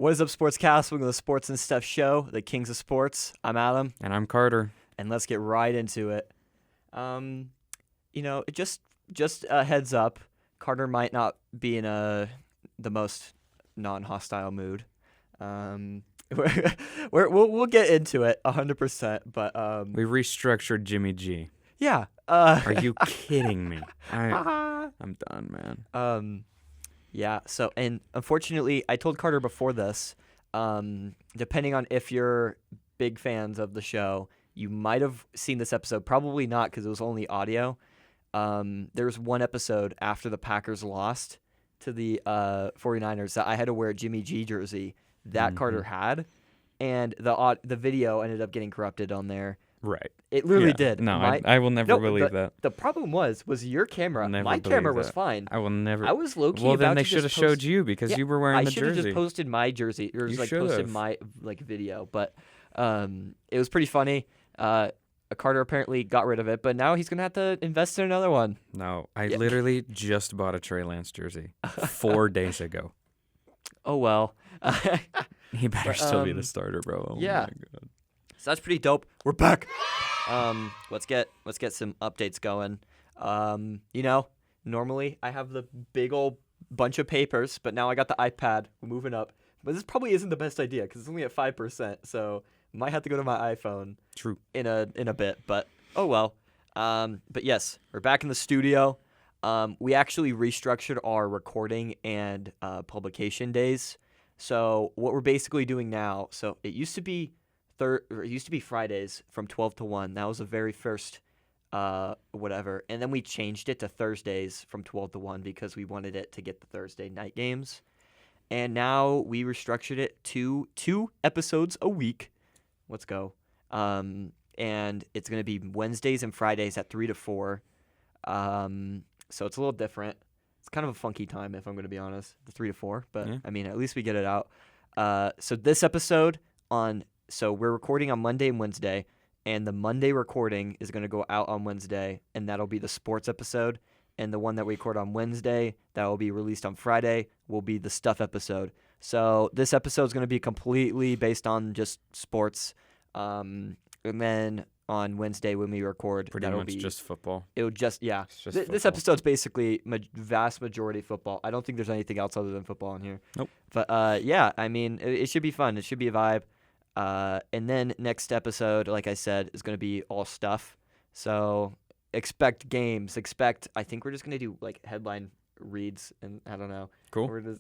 What is up, Sportscast? Welcome to the Sports and Stuff show, the Kings of Sports. I'm Adam. And I'm Carter. And let's get right into it. Just a heads up, Carter might not be in the most non-hostile mood. We'll get into it 100%, but we restructured Jimmy G. Yeah. Are you kidding me? I'm done, man. Yeah, so, and unfortunately, I told Carter before this, depending on if you're big fans of the show, you might have seen this episode. Probably not, because it was only audio. There was one episode after the Packers lost to the 49ers that I had to wear a Jimmy G jersey that Carter had, and the video ended up getting corrupted on there. Right. It literally did. No, I will never believe that. The problem was your camera. My camera was fine. I will never. I was low-key Well, about then they to should have showed you because you were wearing the jersey. I should have just posted my jersey or just posted my video, but it was pretty funny. Carter apparently got rid of it, but now he's gonna have to invest in another one. No, I literally just bought a Trey Lance jersey 4 days ago. Oh well. He better still be the starter, bro. Oh yeah. My God. So that's pretty dope. We're back. Let's get some updates going. Normally I have the big old bunch of papers, but now I got the iPad. We're moving up. But this probably isn't the best idea because it's only at 5%, so might have to go to my iPhone. True. In a bit, but oh well. But yes, we're back in the studio. We actually restructured our recording and publication days. So what we're basically doing now, so it used to be Fridays from 12 to 1. That was the very first whatever. And then we changed it to Thursdays from 12 to 1 because we wanted it to get the Thursday night games. And now we restructured it to 2 episodes a week. Let's go. And it's going to be Wednesdays and Fridays at 3 to 4. So it's a little different. It's kind of a funky time, if I'm going to be honest, the 3 to 4. But, I mean, at least we get it out. So this episode So we're recording on Monday and Wednesday, and the Monday recording is going to go out on Wednesday, and that'll be the sports episode. And the one that we record on Wednesday that will be released on Friday will be the stuff episode. So this episode is going to be completely based on just sports. And then on Wednesday when we record, pretty much just football. It'll just, yeah. This episode's basically vast majority football. I don't think there's anything else other than football in here. Nope. But yeah, I mean, it should be fun. It should be a vibe. And then next episode, like I said, is going to be all stuff. So expect games. I think we're just going to do like headline reads, and I don't know. Cool. It'll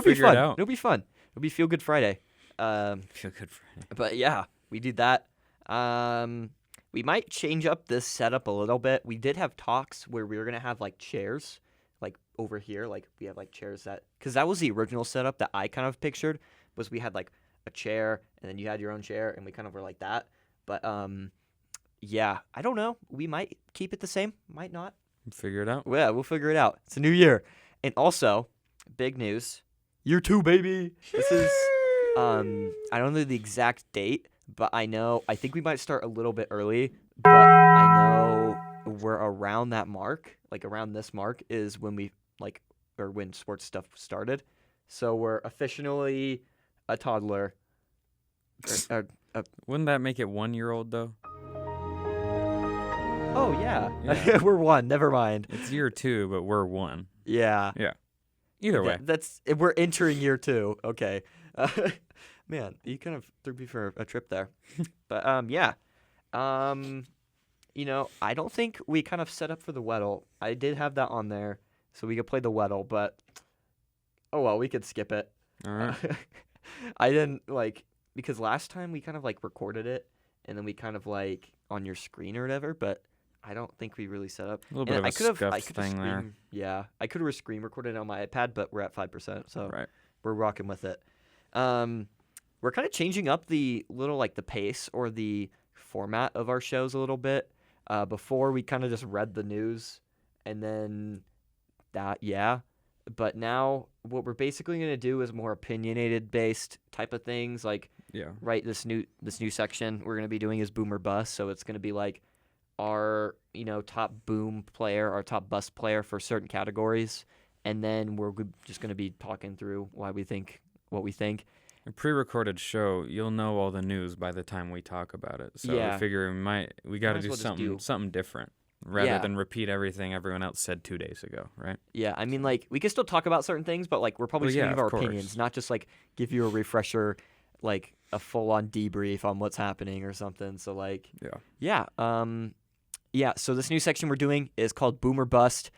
be fun. It'll be fun. It'll be Feel Good Friday. Feel Good Friday. But yeah, we did that. We might change up this setup a little bit. We did have talks where we were going to have like chairs, like over here. Like we have like chairs because that was the original setup that I kind of pictured, was we had like a chair and then you had your own chair and we kind of were like that. But yeah, I don't know. We might keep it the same, might not. Figure it out. Yeah, we'll figure it out. It's a new year. And also, big news, year 2, baby. This is I don't know the exact date, but I think we might start a little bit early, but I know we're around that mark, like around this mark is when we when sports stuff started. So we're officially a toddler. Wouldn't that make it 1-year-old though? Oh yeah. We're 1. Never mind. It's year 2, but we're 1. Yeah. Yeah. Either way. We're entering year 2. Okay. Man, you kind of threw me for a trip there. But yeah. I don't think we kind of set up for the Weddle. I did have that on there, so we could play the Weddle, but oh well, we could skip it. All right. I didn't because last time we kind of recorded it and then we kind of on your screen or whatever, but I don't think we really set up. A little bit of a scuffed thing there. Yeah, I could have screen recorded it on my iPad, but we're at 5%, so we're rocking with it. We're kind of changing up the little the pace or the format of our shows a little bit. Before we kind of just read the news and then that, but now what we're basically going to do is more opinionated based type of things. This new section we're going to be doing is boom or bust. So it's going to be our top boom player, our top bust player for certain categories, and then we're just going to be talking through why we think what we think. A pre-recorded show, you'll know all the news by the time we talk about it. So Yeah. we figure we got to Might as do well just something different rather Yeah. than repeat everything everyone else said 2 days ago, right? Yeah, I mean, like, we can still talk about certain things, but, like, we're probably Well, just going yeah, to give our of course. opinions, not just, like, give you a refresher, like, a full-on debrief on what's happening or something. So, like, yeah. So this new section we're doing is called Boom or Bust.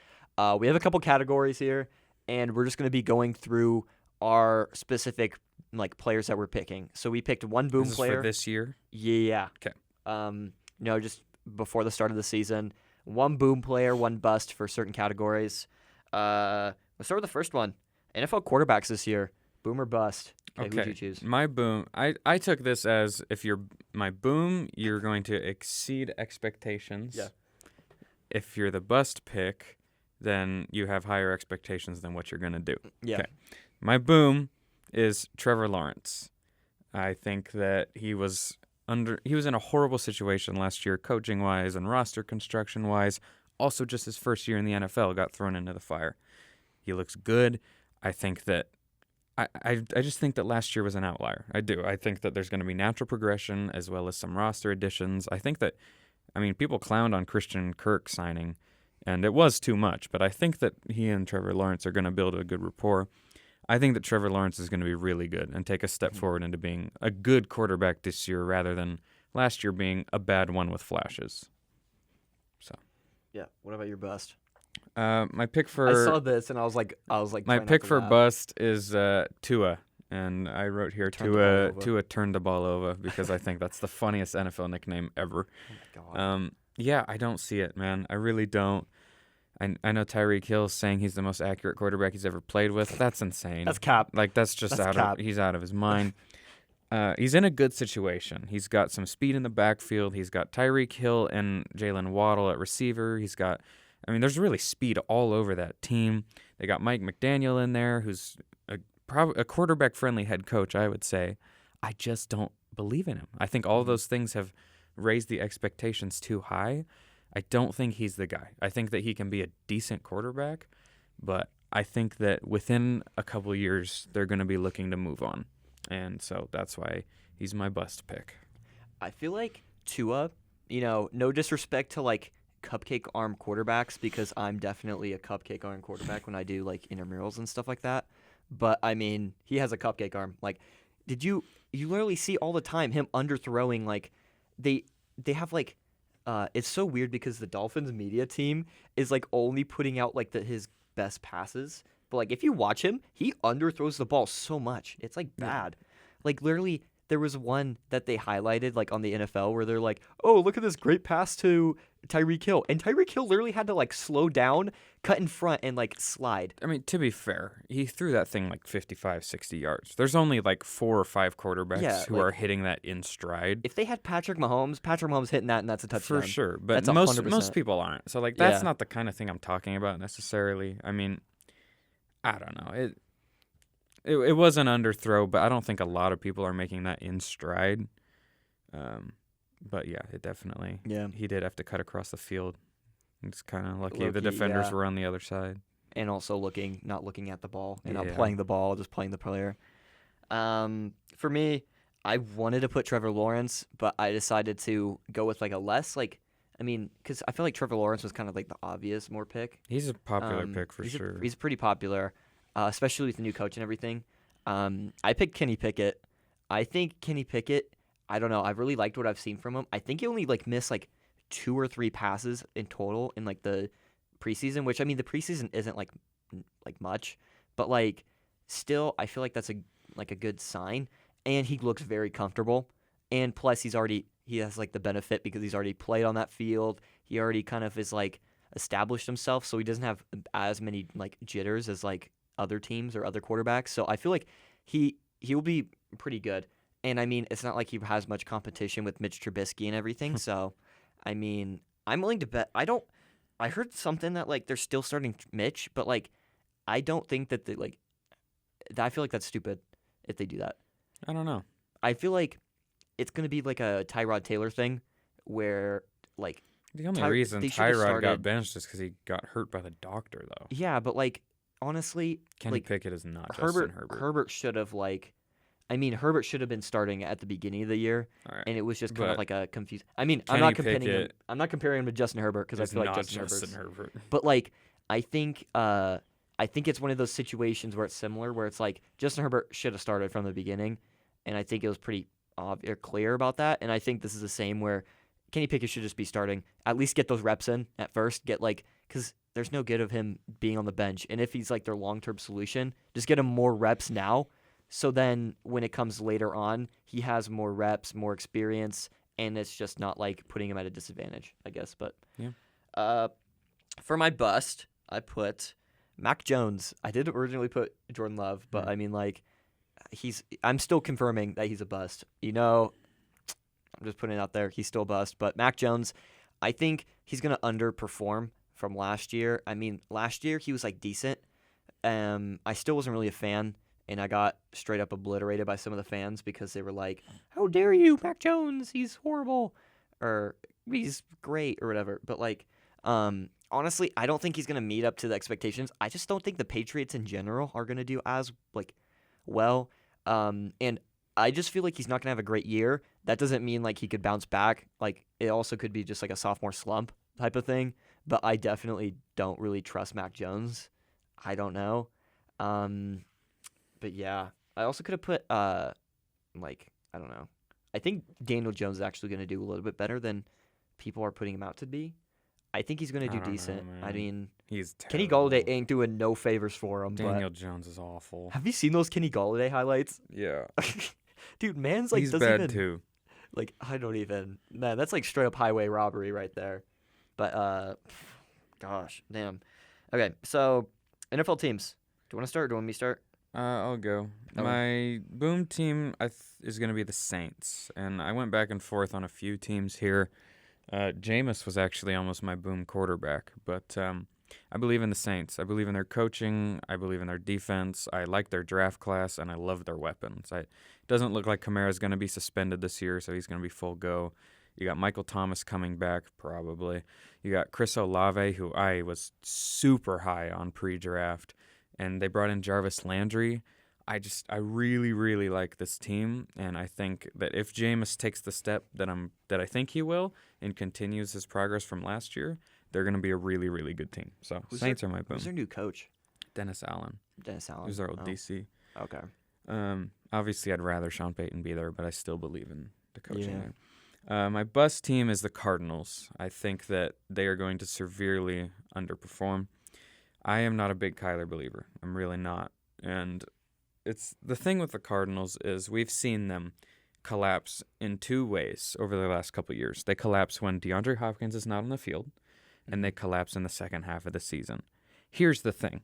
We have a couple categories here, and we're just going to be going through our specific, like, players that we're picking. So we picked one boom Is this player. for this year? Yeah. Okay. Just before the start of the season. One boom player, one bust for certain categories. Let's start with the first one. NFL quarterbacks this year. Boom or bust? Okay. Who'd you choose? My boom, I took this as if you're my boom, you're going to exceed expectations. Yeah. If you're the bust pick, then you have higher expectations than what you're going to do. Yeah. Okay. My boom is Trevor Lawrence. I think that he was in a horrible situation last year, coaching-wise and roster construction-wise. Also, just his first year in the NFL got thrown into the fire. He looks good. I think that I just think that last year was an outlier. I do. I think that there's going to be natural progression as well as some roster additions. I think that, people clowned on Christian Kirk signing, and it was too much, but I think that he and Trevor Lawrence are going to build a good rapport. I think that Trevor Lawrence is going to be really good and take a step forward into being a good quarterback this year rather than last year being a bad one with flashes. So, Yeah. What about your bust? my pick for I saw this and I was like, my trying not pick to for laugh. bust is Tua, and I wrote here Turned the ball over. Tua turned the ball over because I think that's the funniest NFL nickname ever. Oh my God. Yeah, I don't see it, man. I really don't. I know Tyreek Hill's saying he's the most accurate quarterback he's ever played with. That's insane. That's cap. Like that's just That's cap. he's out of his mind. He's in a good situation. He's got some speed in the backfield. He's got Tyreek Hill and Jalen Waddle at receiver. He's got, there's really speed all over that team. They got Mike McDaniel in there, who's a quarterback-friendly head coach, I would say. I just don't believe in him. I think all of those things have raised the expectations too high. I don't think he's the guy. I think that he can be a decent quarterback, but I think that within a couple of years, they're going to be looking to move on. And so that's why he's my bust pick. I feel like Tua, no disrespect to like cupcake arm quarterbacks because I'm definitely a cupcake arm quarterback when I do like intramurals and stuff like that. But he has a cupcake arm. Like, did you literally see all the time him underthrowing? Like, they have like, it's so weird because the Dolphins media team is like only putting out like his best passes. But like if you watch him, he underthrows the ball so much. It's like bad. Yeah. Like literally there was one that they highlighted like on the NFL where they're like, "Oh, look at this great pass to Tyreek Hill." And Tyreek Hill literally had to like slow down, cut in front and like slide. To be fair, he threw that thing like 55, 60 yards. There's only like 4 or 5 quarterbacks who are hitting that in stride. If they had Patrick Mahomes hitting that and that's a touchdown. For sure, but that's most people aren't. So like that's not the kind of thing I'm talking about necessarily. I don't know. It was an underthrow, but I don't think a lot of people are making that in stride. But yeah, it definitely. Yeah. He did have to cut across the field. It's kind of lucky the defenders were on the other side. And also not looking at the ball and not playing the ball, just playing the player. For me, I wanted to put Trevor Lawrence, but I decided to go with like a less because I feel like Trevor Lawrence was kind of like the obvious more pick. He's a popular pick for sure. He's pretty popular, especially with the new coach and everything. I picked Kenny Pickett. I think Kenny Pickett, I don't know. I've really liked what I've seen from him. I think he only like missed like 2 or 3 passes in total in like the preseason, which the preseason isn't like much, but like still I feel like that's a good sign. And he looks very comfortable. And plus he has like the benefit because he's already played on that field. He already kind of is like established himself, so he doesn't have as many like jitters as like other teams or other quarterbacks. So I feel like he will be pretty good. And it's not like he has much competition with Mitch Trubisky and everything. So I'm willing to bet. I heard something that like they're still starting Mitch, but like I don't think that I feel like that's stupid if they do that. I don't know. I feel like it's going to be like a Tyrod Taylor thing where like the only reason Tyrod got benched is because he got hurt by the doctor, though. Yeah, but like honestly, Kenny like Pickett is not Herbert. Justin Herbert. Herbert should have Herbert should have been starting at the beginning of the year, All right. and it was just kind of But like a confused. I mean, I'm Kenny not comparing him. Pickett I'm not comparing him to Justin Herbert because I It's feel like not Justin Justin Herbert's. Herbert. But I think it's one of those situations where it's similar, where it's like Justin Herbert should have started from the beginning, and I think it was pretty clear about that. And I think this is the same where Kenny Pickett should just be starting. At least get those reps in at first. Because there's no good of him being on the bench, and if he's like their long-term solution, just get him more reps now. So then when it comes later on, he has more reps, more experience, and it's just not like putting him at a disadvantage, I guess. But Yeah. For my bust, I put Mac Jones. I did originally put Jordan Love, but I mean, like, I'm still confirming that he's a bust. I'm just putting it out there. He's still a bust. But Mac Jones, I think he's going to underperform from last year. I mean, last year he was, like, decent. I still wasn't really a fan, and I got straight up obliterated by some of the fans because they were like, how dare you, Mac Jones? He's horrible. Or he's great or whatever. But, like, honestly, I don't think he's going to meet up to the expectations. I just don't think the Patriots in general are going to do as, like, well. And I just feel like he's not going to have a great year. That doesn't mean, like, he could bounce back. Like, it also could be just, like, a sophomore slump type of thing. But I definitely don't really trust Mac Jones. I don't know. But, yeah. I also could have put, I don't know. I think Daniel Jones is actually going to do a little bit better than people are putting him out to be. I think he's going to do decent. I mean, he's Kenny terrible. Golladay ain't doing no favors for him. Daniel Jones is awful. Have you seen those Kenny Golladay highlights? Yeah. Dude, man's like He's doesn't bad even too. like I don't even man. That's like straight up highway robbery right there. But gosh, damn. Okay, so NFL teams. Do you want to start? Or do you want me to start? I'll go. Okay. My boom team is going to be the Saints, and I went back and forth on a few teams here. Jameis was actually almost my boom quarterback, but I believe in the Saints. I believe in their coaching. I believe in their defense. I like their draft class, and I love their weapons. It doesn't look like Kamara's going to be suspended this year, so he's going to be full go. You got Michael Thomas coming back, probably. You got Chris Olave, who I was super high on pre-draft, and they brought in Jarvis Landry. I really, really like this team, and I think that if Jameis takes the step that I think he will and continues his progress from last year, they're going to be a really, really good team. So Saints are my boom. Who's their new coach? Dennis Allen. Who's their old DC. Okay. Obviously, I'd rather Sean Payton be there, but I still believe in the coaching Yeah. there. My bust team is the Cardinals. I think that they are going to severely underperform. I am not a big Kyler believer. I'm really not. And it's the thing with the Cardinals is we've seen them collapse in two ways over the last couple of years. They collapse when DeAndre Hopkins is not on the field, and they collapse in the second half of the season. Here's the thing.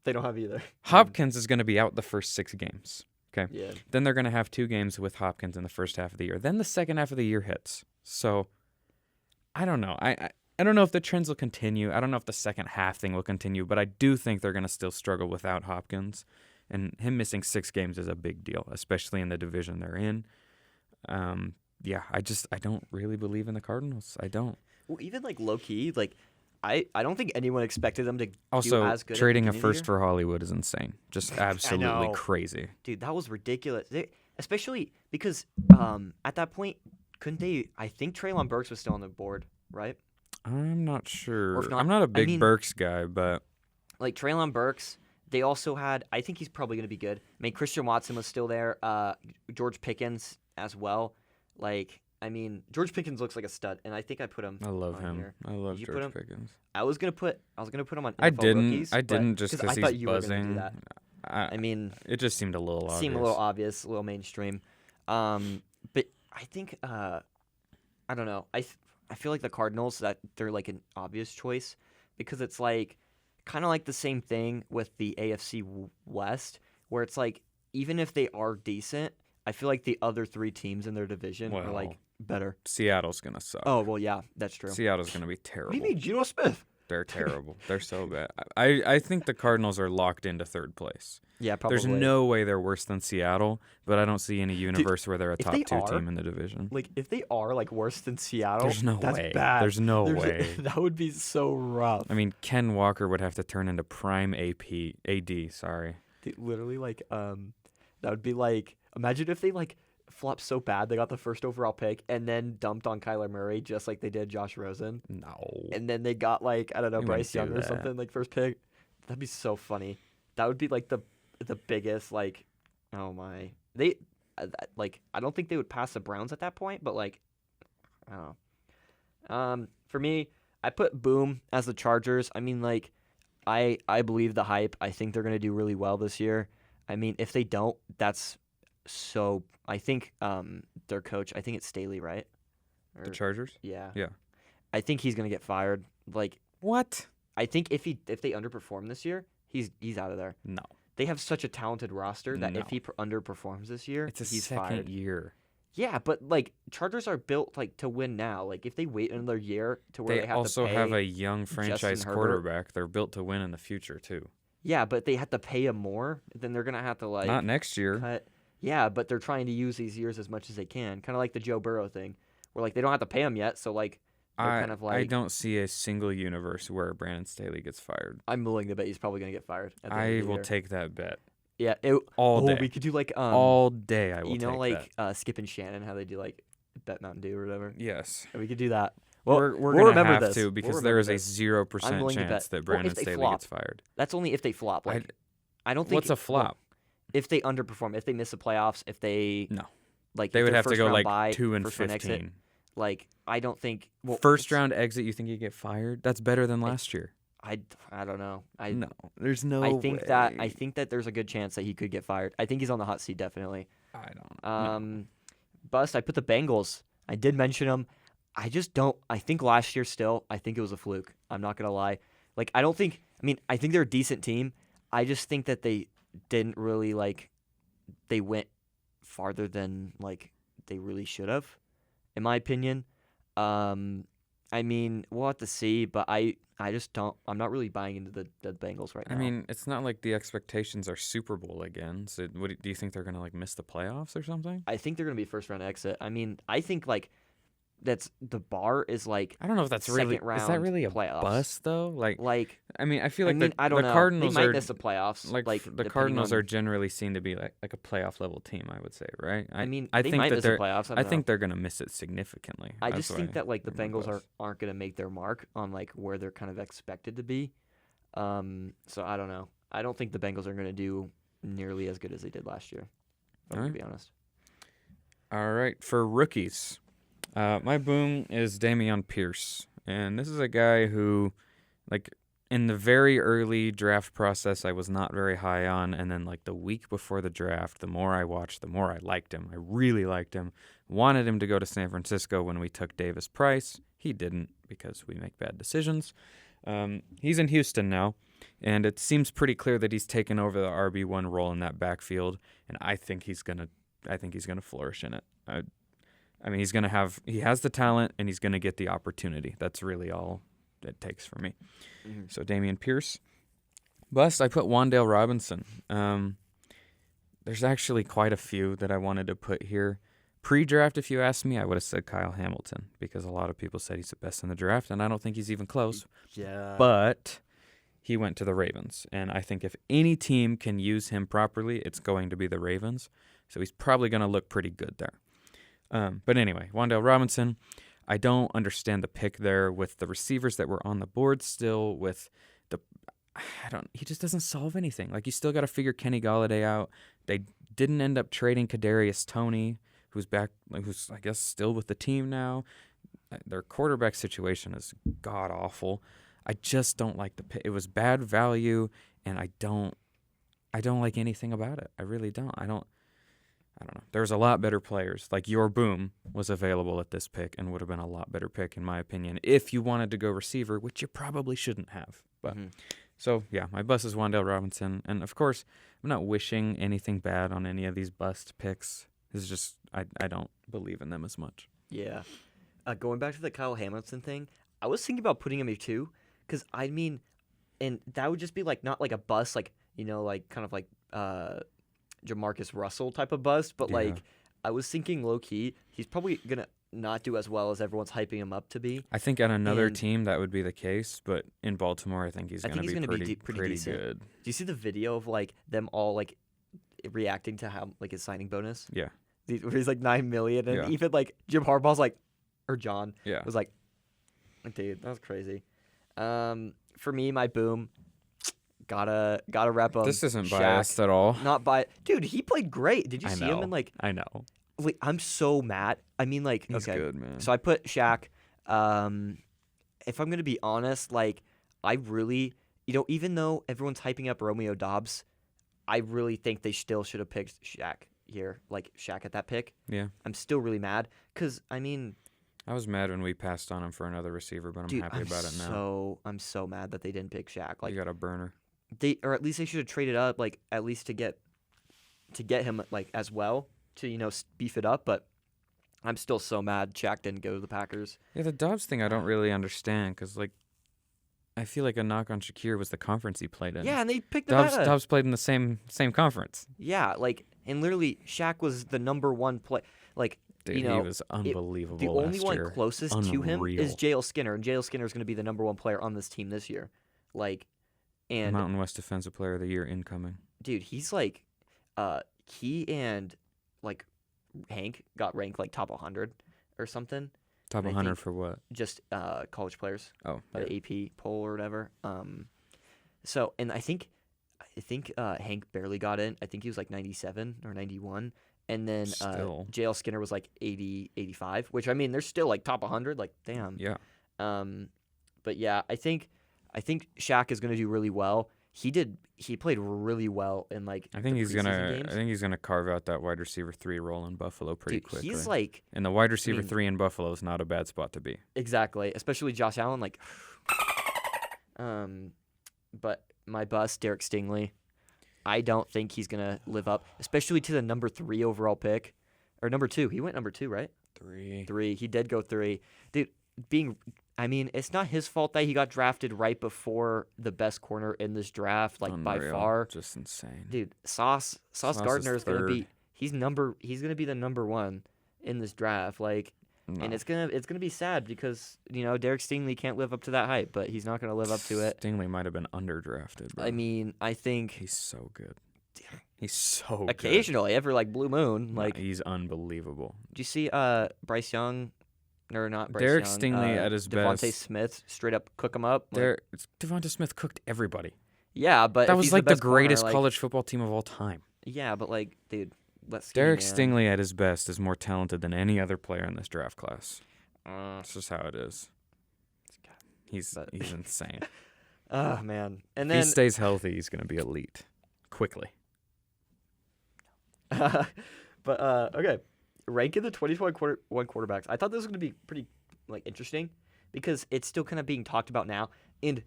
They don't have either. Hopkins is going to be out the first 6 games. Okay. Yeah. Then they're going to have 2 games with Hopkins in the first half of the year. Then the second half of the year hits. So I don't know. I don't know if the trends will continue. I don't know if the second half thing will continue, but I do think they're going to still struggle without Hopkins. And him missing 6 games is a big deal, especially in the division they're in. I don't really believe in the Cardinals. I don't. Well, even like low key, like I don't think anyone expected them to Also, do as good. trading at a the beginning of first the year. for Hollywood is insane. Just absolutely know. crazy. Dude, that was ridiculous. Especially because at that point, couldn't they? I think Treylon Burks was still on the board, right? I'm not sure. Or if not, I'm not a big mean- Burks guy, but Like Treylon Burks, they also had. I think he's probably going to be good. I mean, Christian Watson was still there. George Pickens as well. Like, I mean, George Pickens looks like a stud, and I think I put him. I love on him. Here. I love Did you put George him? Pickens. I was gonna put him on. I NFL didn't. Rookies, I but- didn't just I because thought he's you were gonna do buzzing. that. I mean, it just seemed a little obvious. seemed a little obvious, a little mainstream. But I think I don't know. I feel like the Cardinals, that they're like an obvious choice because it's like kind of like the same thing with the AFC West, where it's like even if they are decent, I feel like the other 3 teams in their division are like better. Seattle's gonna suck. Oh well, yeah, that's true. Seattle's gonna be terrible. What do you mean, Geno Smith? They're terrible. They're so bad. I think the Cardinals are locked into third place. Yeah, probably. There's no way they're worse than Seattle, but I don't see any universe where they're a if top they 2 are, team in the division. Like, if they are, like, worse than Seattle, There's no that's way. bad. There's no way. That would be so rough. I mean, Ken Walker would have to turn into prime AD, sorry. Dude, literally, like, that would be like, imagine if they, like, flopped so bad they got the first overall pick and then dumped on Kyler Murray just like they did Josh Rosen. No. And then they got, like, I don't know, They Bryce wouldn't Young do or that. something, like, first pick. That'd be so funny. That would be, like, the biggest, like, oh my. I don't think they would pass the Browns at that point, but, like, I don't know. For me, I put Boom as the Chargers. I mean, like, I believe the hype. I think they're going to do really well this year. I mean, if they don't, that's so. I think their coach, I think it's Staley, right? The Chargers? Yeah. Yeah. I think he's going to get fired. Like, What? I think if they underperform this year, he's out of there. No. They have such a talented roster that No. if he underperforms this year, It's a he's second fired. year. Yeah, but, like, Chargers are built, like, to win now. Like, if they wait another year to where they have also to pay, have a young franchise Herbert. quarterback. They're built to win in the future, too. yeah, but they have to pay him more, then they're gonna have to, like, Not next year. cut. Yeah, but they're trying to use these years as much as they can, kind of like the Joe Burrow thing, where, like, they don't have to pay him yet, so, like, they're kind of like. I don't see a single universe where Brandon Staley gets fired. I'm willing to bet he's probably gonna get fired. At the end I of the will year. take that bet Yeah, all day. we could do like all day. I will you know, take like that. Skip and Shannon, how they do like Bet Mountain Dew or whatever. Yes. We could do that. Well, we're we'll gonna remember have this. to because We'll there is remember a this. 0% I'm willing to chance bet. that Well, if Brandon they Staley flop, gets fired. That's only if they flop. Like, I don't think What's a flop? if they underperform, if they miss the playoffs, if they No. like They if would they're have to first go round like bye, 2-15. first round exit, like I don't think First round exit, you think you get fired? That's better than last year. I don't know. No, there's no. I think way. that there's a good chance that he could get fired. I think he's on the hot seat definitely. I don't. No. Bust. I put the Bengals. I did mention them. I just don't. I think last year still. I think it was a fluke. I'm not gonna lie. Like I don't think. I mean, I think they're a decent team. I just think that they didn't really like. They went farther than like they really should have, in my opinion. I mean, we'll have to see, but I just don't. I'm not really buying into the Bengals right now. I mean, it's not like the expectations are Super Bowl again. So, do you think they're gonna like miss the playoffs or something? I think they're gonna be first round exit. I mean, I think like that's the bar is like. I don't know if that's really. second round Is that really a playoffs. bust though? Like, I mean, I feel like I don't the know. Cardinals they might are miss the playoffs. like the depending Cardinals on- are generally seen to be like a playoff level team. I would say, right? I mean, I they think might that miss the they're. playoffs. I think they're gonna miss it significantly. I That's just think why that like the they're my Bengals bust. aren't gonna make their mark on like where they're kind of expected to be. So I don't know. I don't think the Bengals are gonna do nearly as good as they did last year. If I'm gonna be honest. All right, for rookies, my boom is Dameon Pierce, and this is a guy who, like, in the very early draft process, I was not very high on, and then like the week before the draft, the more I watched, the more I liked him. I really liked him. Wanted him to go to San Francisco when we took Davis Price. He didn't because we make bad decisions. He's in Houston now, and it seems pretty clear that he's taken over the RB1 role in that backfield, and I think he's gonna flourish in it. I mean, he has the talent, and he's gonna get the opportunity. That's really all it takes for me. Mm-hmm. So Dameon Pierce. Bust, I put Wan'Dale Robinson. There's actually quite a few that I wanted to put here. Pre-draft, if you asked me, I would have said Kyle Hamilton because a lot of people said he's the best in the draft, and I don't think he's even close. Yeah. But he went to the Ravens, and I think if any team can use him properly, it's going to be the Ravens. So he's probably going to look pretty good there. But anyway, Wan'Dale Robinson, I don't understand the pick there with the receivers that were on the board still. He just doesn't solve anything. Like, you still got to figure Kenny Golladay out. They didn't end up trading Kadarius Toney, who's I guess still with the team now. Their quarterback situation is god awful. I just don't like the pick. It was bad value, and I don't like anything about it. I really don't. I don't know. There's a lot better players. Like your boom was available at this pick and would have been a lot better pick, in my opinion, if you wanted to go receiver, which you probably shouldn't have. But So, yeah, my bust is Wan'Dale Robinson. And, of course, I'm not wishing anything bad on any of these bust picks. It's just I don't believe in them as much. Yeah. Going back to the Kyle Hamilton thing, I was thinking about putting him here too, Because, I mean, and that would just be, like, not, like, a bust, like, like, kind of, like, Jamarcus Russell type of bust. But, Yeah. like, I was thinking low-key, he's probably going to not do as well as everyone's hyping him up to be. I think on another And- team that would be the case, but in Baltimore, I think he's going to be pretty decent. good. Do you see the video of, like, them all, like, reacting to how, like, his signing bonus? Yeah. Where he's, like, $9 million. And Yeah. even, like, Jim Harbaugh's, like, or John Yeah. was like, dude, that was crazy. For me, my boom, gotta wrap him. This isn't Shaq. biased at all. Not by, dude. He played great. Did you see him in like? I know. Wait, I'm so mad. I mean, like, He's okay. good, man. So I put Shaq. If I'm gonna be honest, like, I really, even though everyone's hyping up Romeo Dobbs, I really think they still should have picked Shaq here, like Shaq at that pick. Yeah. I'm still really mad because I mean, I was mad when we passed on him for another receiver, but I'm dude, happy about it now. I'm so mad that they didn't pick Shaq. Like, You got a burner. or at least they should have traded up, like, at least to get him, like, as well to beef it up. But I'm still so mad Shaq didn't go to the Packers. Yeah, the Dobbs thing I don't really understand because, like, I feel like a knock on Shakir was the conference he played in. Yeah, and they picked Nevada. Dobbs played in the same conference. Yeah, like, and literally Shaq was the number one play. Like, Dude, he was unbelievable the only last one year. closest to him Unreal. is J.L. Skinner, and J.L. Skinner is going to be the number one player on this team this year. Like, and Mountain West Defensive Player of the Year incoming. dude, he's like, he and like Hank got ranked like top 100 or something. Top And I 100 think- for what? Just college players Oh, by the AP poll or whatever. So, and I think Hank barely got in. I think he was like 97 or 91. And then Still. JL Skinner was like 80, 85, which, I mean, they're still like top 100. Like, damn. yeah. But yeah, I think Shaq is going to do really well. He played really well in like I think the he's preseason gonna. games. I think he's gonna carve out that wide receiver 3 role in Buffalo pretty Dude, quickly. he's like and the wide receiver mean- 3 in Buffalo is not a bad spot to be. exactly, especially Josh Allen. Like, but my bust, Derek Stingley. I don't think he's gonna live up, especially to the number 3 overall pick, or number 2. He went number 2, right? 3. He did go 3. Dude, I mean, it's not his fault that he got drafted right before the best corner in this draft, like by Unreal. far. Just insane. Dude, Sauce Gardner is gonna be third. he's gonna be the number 1 in this draft. Like, No. and it's gonna be sad because Derek Stingley can't live up to that hype, but he's not gonna live up to it. Stingley might have been underdrafted. Bro. I mean, I think he's so good. He's so good. occasionally, every like blue moon, Nah, like, he's unbelievable. do you see Bryce Young, or not Bryce Derek Young, Stingley at his Devontae best. Smith straight up cook him up. Like, Devonta Smith cooked everybody. yeah, but That if was he's like the best corner, greatest like, college football team of all time. Yeah, but like, dude, let's Derek Stingley at his best is more talented than any other player in this draft class. That's just how it is. He's insane. Oh man, and If then he stays healthy, he's going to be elite quickly. but okay, ranking the 2021 quarterbacks. I thought this was going to be pretty like interesting because it's still kind of being talked about now, and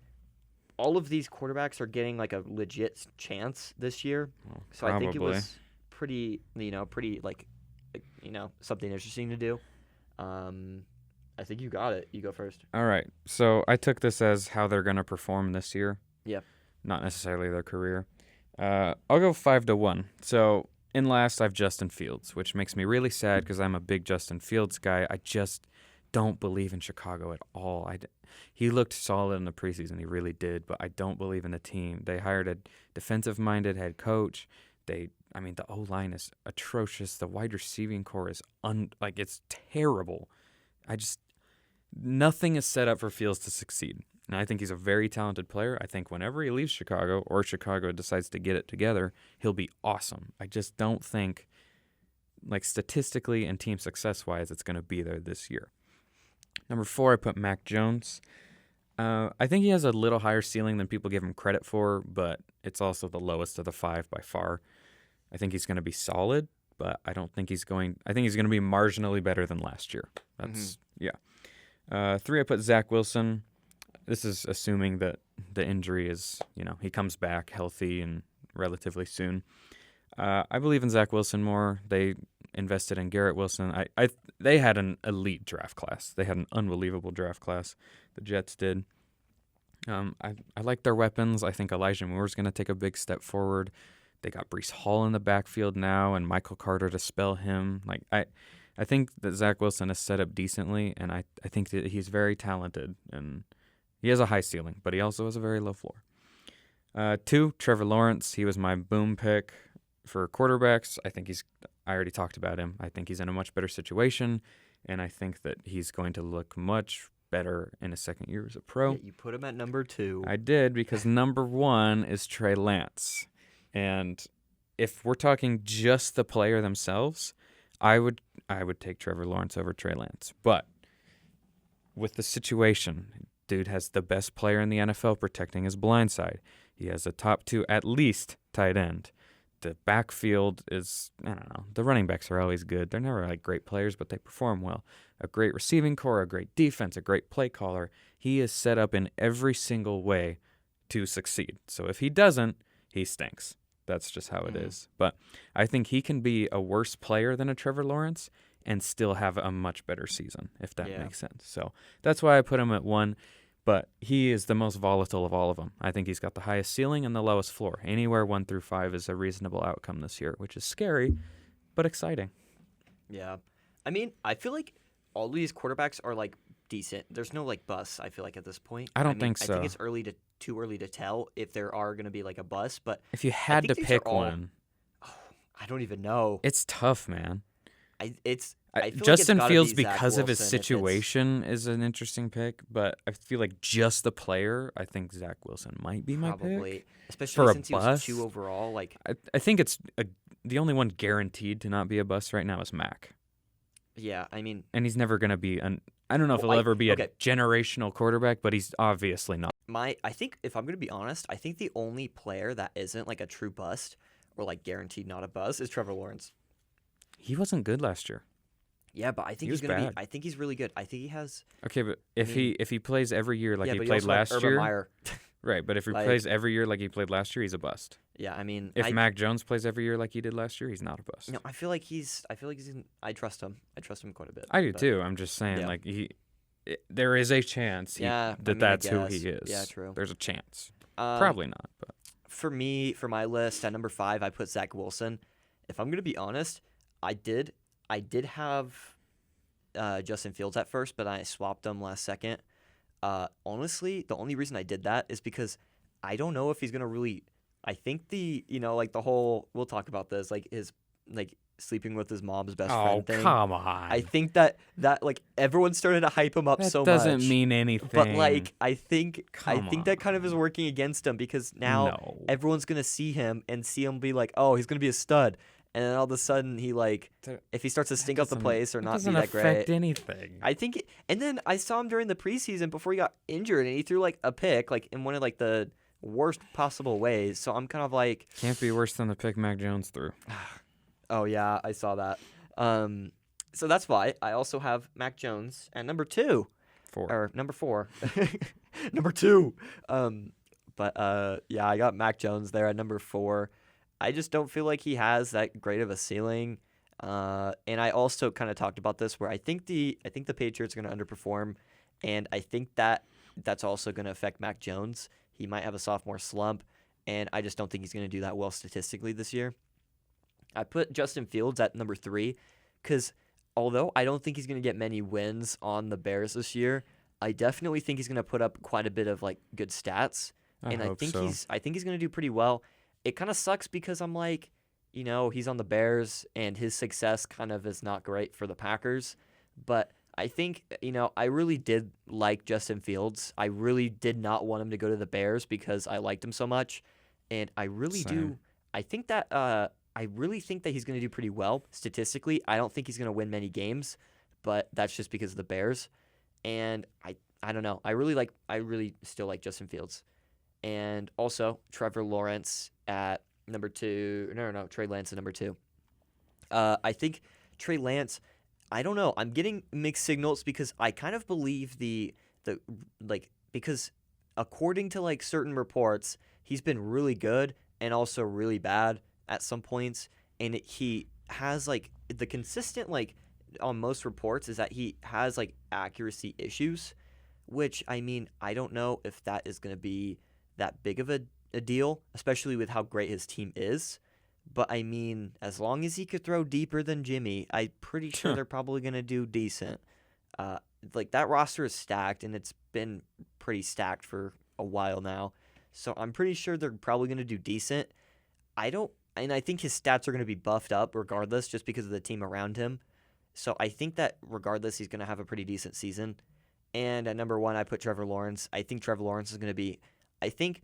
all of these quarterbacks are getting like a legit chance this year. Well, So I think it probably. was pretty like something interesting to do. I think you got it. You go first. All right. So I took this as how they're going to perform this year. Yeah. Not necessarily their career. I'll go 5-1. So in last, I have Justin Fields, which makes me really sad because I'm a big Justin Fields guy. I just don't believe in Chicago at all. He looked solid in the preseason. He really did, but I don't believe in the team. They hired a defensive-minded head coach. The O-line is atrocious. The wide receiving core is it's terrible. Nothing is set up for Fields to succeed. And I think he's a very talented player. I think whenever he leaves Chicago or Chicago decides to get it together, he'll be awesome. I just don't think, like statistically and team success-wise, it's going to be there this year. Number 4, I put Mac Jones. I think he has a little higher ceiling than people give him credit for, but it's also the lowest of the 5 by far. I think he's going to be solid, but I think he's going to be marginally better than last year. Yeah. 3, I put Zach Wilson. This is assuming that the injury is, he comes back healthy and relatively soon. I believe in Zach Wilson more. They invested in Garrett Wilson. They had an elite draft class. They had an unbelievable draft class. The Jets did. I like their weapons. I think Elijah Moore's going to take a big step forward. They got Breece Hall in the backfield now and Michael Carter to spell him. I think that Zach Wilson is set up decently, and I think that he's very talented, and he has a high ceiling, but he also has a very low floor. 2, Trevor Lawrence. He was my boom pick for quarterbacks. I already talked about him. I think he's in a much better situation, and I think that he's going to look much better in his second year as a pro. Yeah, you put him at number 2. I did, because number 1 is Trey Lance. And if we're talking just the player themselves, I would take Trevor Lawrence over Trey Lance. But with the situation, dude has the best player in the NFL protecting his blind side. He has a top 2, at least, tight end. The backfield is, I don't know, the running backs are always good. They're never like great players, but they perform well. A great receiving core, a great defense, a great play caller. He is set up in every single way to succeed. So if he doesn't, he stinks. That's just how it is. But I think he can be a worse player than a Trevor Lawrence and still have a much better season, if that makes sense. So that's why I put him at 1. But he is the most volatile of all of them. I think he's got the highest ceiling and the lowest floor. Anywhere 1 through 5 is a reasonable outcome this year, which is scary, but exciting. Yeah. I mean, I feel like all these quarterbacks are like decent. There's no like busts, I feel like, at this point. I don't think so. I think it's too early to tell if there are going to be like a bust, but if you had to pick one, I don't even know. It's tough, man. I feel Justin like it's Fields, be Zach because of his Wilson situation, is an interesting pick, but I feel like just the player, I think Zach Wilson might be my pick. Especially for since a bust. He was 2 overall. Like, I think the only one guaranteed to not be a bust right now is Mac. Yeah, I mean, and he's never going to be I don't know if he'll ever be a generational quarterback, but he's obviously not. I think, if I'm going to be honest, I think the only player that isn't like a true bust or like guaranteed not a bust is Trevor Lawrence. He wasn't good last year. Yeah, but I think he's going to be. I think he's really good. I think he has. Okay, but if he plays every year like he played last year, Meyer. Right? But if he plays every year like he played last year, he's a bust. Yeah, I mean, if Mac Jones plays every year like he did last year, he's not a bust. No, I feel like he's. I trust him. I trust him quite a bit. I do too. I'm just saying, like there is a chance that's who he is. Yeah, true. There's a chance. Probably not, but for me, for my list at number 5, I put Zach Wilson. If I'm gonna be honest, I did have Justin Fields at first, but I swapped him last second. Honestly, the only reason I did that is because I don't know if he's gonna really. I think the whole, we'll talk about this, like his sleeping with his mom's best friend thing. Oh, come on. I think that like everyone started to hype him up so much. That doesn't mean anything. But like I think that kind of is working against him, because now everyone's gonna see him and see him be like, oh, he's gonna be a stud. And then all of a sudden, he if he starts to stink up the place or not be that great, doesn't affect anything. I think. And then I saw him during the preseason before he got injured, and he threw like a pick, like in one of like the worst possible ways. So I'm kind of like, can't be worse than the pick Mac Jones threw. Oh yeah, I saw that. So that's why I also have Mac Jones at number 2, or number 4, number 2. Yeah, I got Mac Jones there at number 4. I just don't feel like he has that great of a ceiling. And I also kind of talked about this, where I think the Patriots are going to underperform, and I think that's also going to affect Mac Jones. He might have a sophomore slump, and I just don't think he's going to do that well statistically this year. I put Justin Fields at number 3 because although I don't think he's going to get many wins on the Bears this year, I definitely think he's going to put up quite a bit of like good stats, I think he's going to do pretty well. It kind of sucks because I'm like, he's on the Bears and his success kind of is not great for the Packers. But I think, I really did like Justin Fields. I really did not want him to go to the Bears because I liked him so much. And I really do. I think that I really think that he's going to do pretty well statistically. I don't think he's going to win many games, but that's just because of the Bears. And I don't know. I really still like Justin Fields. And also Trevor Lawrence at number 2. No, Trey Lance at number 2. I think Trey Lance, I don't know. I'm getting mixed signals because I kind of believe because according to like certain reports, he's been really good and also really bad at some points. And he has like the consistent, like on most reports, is that he has like accuracy issues, which, I mean, I don't know if that is going to be that big of a deal, especially with how great his team is. But, I mean, as long as he could throw deeper than Jimmy, I'm pretty sure they're probably going to do decent. Like, that roster is stacked, and it's been pretty stacked for a while now. So I'm pretty sure they're probably going to do decent. I think his stats are going to be buffed up regardless just because of the team around him. So I think that regardless, he's going to have a pretty decent season. And at number 1, I put Trevor Lawrence. I think Trevor Lawrence is going to be – I think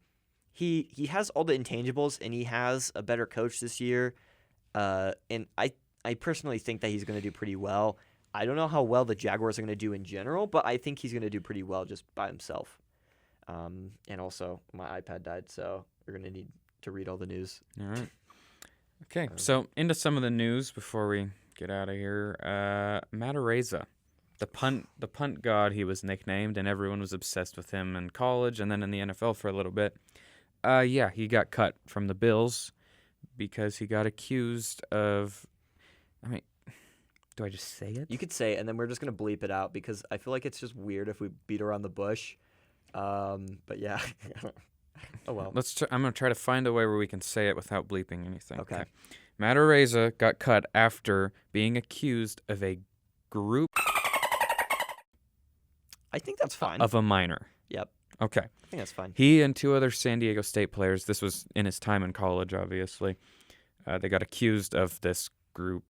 he has all the intangibles, and he has a better coach this year. And I personally think that he's going to do pretty well. I don't know how well the Jaguars are going to do in general, but I think he's going to do pretty well just by himself. And also, my iPad died, so we're going to need to read all the news. All right. Okay, so into some of the news before we get out of here. Matt Araiza, the punt god, he was nicknamed, and everyone was obsessed with him in college and then in the NFL for a little bit. Yeah, he got cut from the Bills because he got accused of, I mean, do I just say it? You could say it, and then we're just going to bleep it out because I feel like it's just weird if we beat around the bush. But yeah. Oh, well. I'm going to try to find a way where we can say it without bleeping anything. Okay. Matt Araiza got cut after being accused of a group. I think that's fine. Of a minor. Yep. Okay. I think that's fine. He and 2 other San Diego State players, this was in his time in college, obviously, they got accused of this group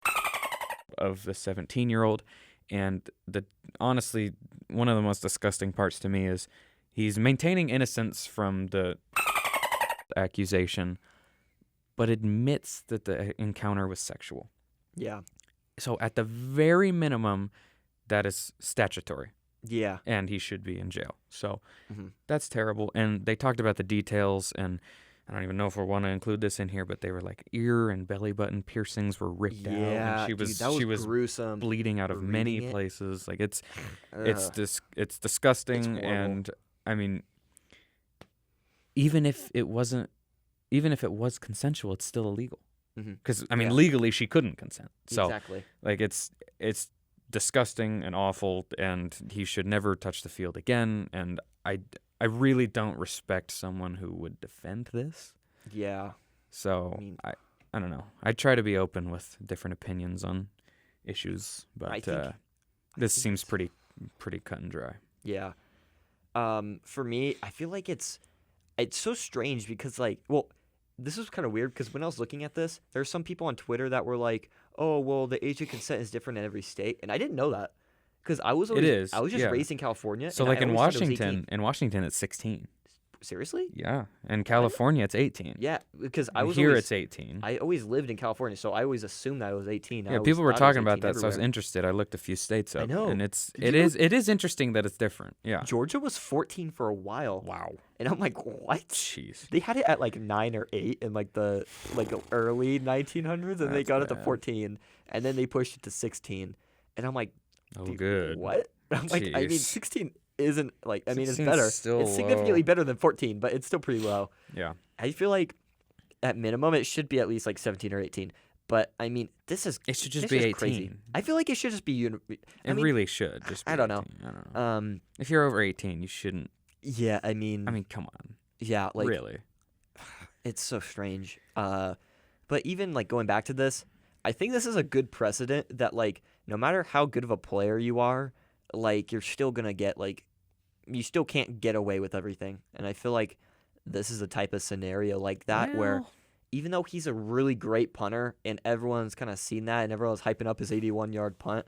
of the 17-year-old. And honestly, one of the most disgusting parts to me is he's maintaining innocence from the accusation, but admits that the encounter was sexual. Yeah. So at the very minimum, that is statutory. Yeah. And he should be in jail. So that's terrible. And they talked about the details, and I don't even know if we want to include this in here, but they were like ear and belly button piercings were ripped out. And she was gruesome. Bleeding out of many places. Like it's disgusting. It's and I mean, even if it was consensual, it's still illegal. Because I mean, legally she couldn't consent. So exactly. Like it's disgusting and awful, and he should never touch the field again. And I really don't respect someone who would defend this. Yeah. So I don't know. I try to be open with different opinions on issues, but this seems pretty cut and dry. Yeah. For me, I feel like it's so strange because this was kind of weird because when I was looking at this, there were some people on Twitter that were like, "Oh, well, the age of consent is different in every state," and I didn't know that because I was just raised in California. So like in Washington, it's 16. Seriously? Yeah. In California, it's 18. Yeah, because it's 18. I always lived in California, so I always assumed that I was 18. Yeah, people were talking about that, so I was interested. I looked a few states up. I know. And it is interesting that it's different. Yeah. Georgia was 14 for a while. Wow. And I'm like, what? Jeez. They had it at 9 or 8 in the early 1900s, and they got it to 14, and then they pushed it to 16. And I'm like, good. What? I'm like, I mean, 16 isn't it's better. It's low. significantly better than 14, but it's still pretty low. Yeah. I feel like at minimum it should be at least 17 or 18. But I mean, it should just be 18. Crazy. I feel like it should just be. It really should just be I don't 18. know. I don't know. If you're over 18, you shouldn't. Yeah, I mean, come on. Yeah, really. It's so strange. But even going back to this, I think this is a good precedent that no matter how good of a player you are, you're still gonna get you still can't get away with everything. And I feel like this is a type of scenario like that where even though he's a really great punter and everyone's kind of seen that and everyone's hyping up his 81-yard punt,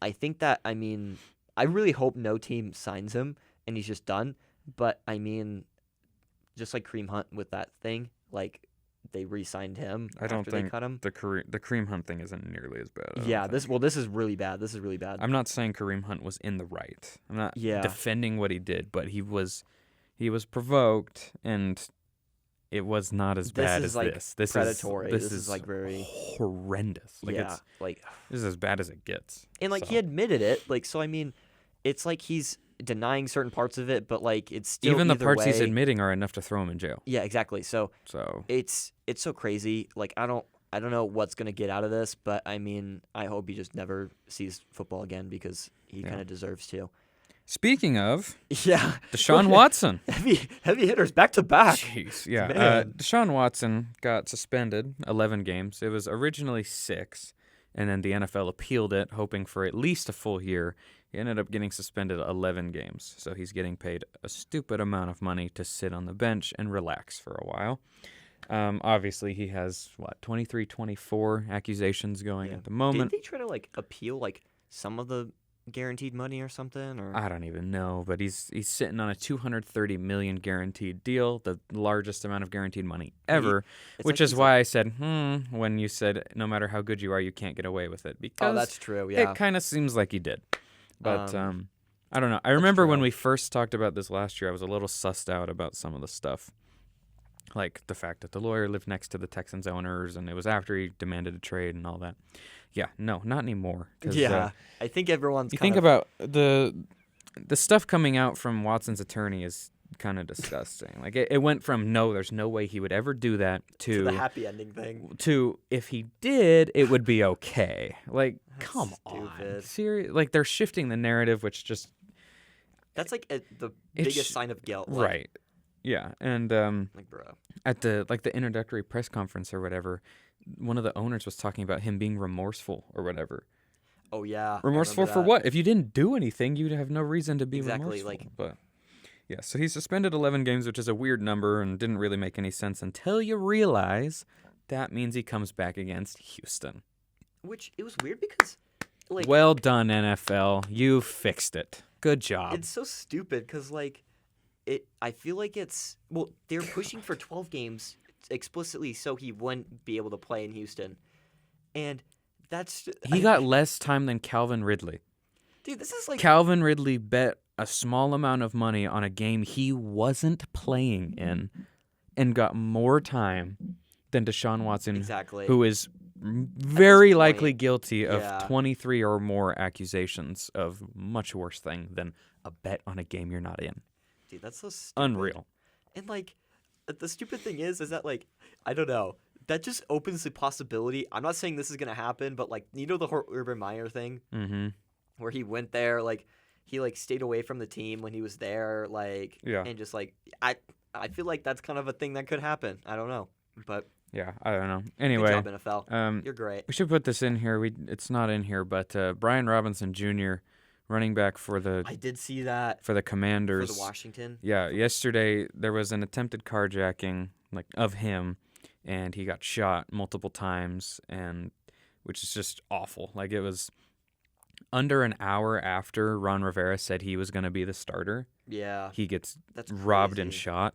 I think that I really hope no team signs him and he's just done. But I mean, just like Kareem Hunt with that thing, they re-signed him after they cut him. The Kareem Hunt thing isn't nearly as bad. Yeah, this is really bad. This is really bad. I'm not saying Kareem Hunt was in the right. I'm not defending what he did, but he was provoked, and it was not as bad as this. This predatory. This is very horrendous. This is as bad as it gets. And he admitted it. So I mean, it's he's denying certain parts of it, but it's still even the parts he's admitting are enough to throw him in jail. Yeah, exactly. So it's so crazy. I don't know what's gonna get out of this, but I mean, I hope he just never sees football again because he kind of deserves to. Speaking of, Yeah. Deshaun Watson. Heavy hitters back to back. Jeez, yeah. Man. Deshaun Watson got suspended 11 games. It was originally 6, and then the NFL appealed it, hoping for at least a full year. He ended up getting suspended 11 games, so he's getting paid a stupid amount of money to sit on the bench and relax for a while. Obviously, he has, 23, 24 accusations going at the moment. Did they try to, appeal, some of the guaranteed money or something? Or I don't even know, but he's sitting on a $230 million guaranteed deal, the largest amount of guaranteed money ever, which is why I said, when you said no matter how good you are, you can't get away with it. Because that's true, yeah. It kind of seems like he did. But I don't know. I remember when we first talked about this last year, I was a little sussed out about some of the stuff. Like the fact that the lawyer lived next to the Texans owners, and it was after he demanded a trade and all that. Yeah, no, not anymore. Yeah, I think everyone's You think about the stuff coming out from Watson's attorney is kind of disgusting. Like it went from no, there's no way he would ever do that to the happy ending thing. To if he did, it would be okay. Like, come on, serious. Like they're shifting the narrative, which just that's the biggest sign of guilt, right? Yeah, and bro, at the introductory press conference or whatever, one of the owners was talking about him being remorseful or whatever. Oh yeah, remorseful for what? If you didn't do anything, you'd have no reason to be remorseful. But yeah, so he's suspended 11 games, which is a weird number and didn't really make any sense until you realize that means he comes back against Houston. Which it was weird because, well done, NFL, you fixed it. Good job. It's so stupid because I feel like they're pushing for 12 games explicitly so he wouldn't be able to play in Houston, and he got less time than Calvin Ridley. Dude, this is Calvin Ridley bet a small amount of money on a game he wasn't playing in and got more time than Deshaun Watson, who is very likely guilty of 23 or more accusations of much worse thing than a bet on a game you're not in. Dude, that's so stupid. Unreal. And the stupid thing is that I don't know. That just opens the possibility. I'm not saying this is gonna happen, but the Urban Meyer thing, where he went there, he stayed away from the team when he was there, and just I feel like that's kind of a thing that could happen. I don't know, but yeah, I don't know. Anyway, good job, NFL. You're great. We should put this in here. It's not in here, but Brian Robinson Jr., running back for the I did see that for the Commanders, for the Washington. Yeah, yesterday there was an attempted carjacking of him, and he got shot multiple times, and which is just awful. It was under an hour after Ron Rivera said he was going to be the starter. Yeah, he gets robbed and shot.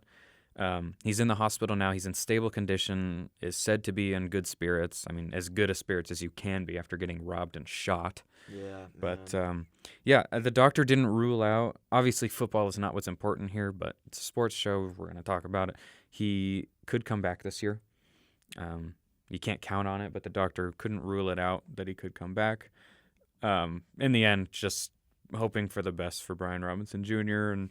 He's in the hospital now. He's in stable condition, is said to be in good spirits. I mean, as good a spirits as you can be after getting robbed and shot. Yeah. But, the doctor didn't rule out. Obviously, football is not what's important here, but it's a sports show. We're going to talk about it. He could come back this year. You can't count on it, but the doctor couldn't rule it out that he could come back. In the end, just hoping for the best for Brian Robinson Jr. and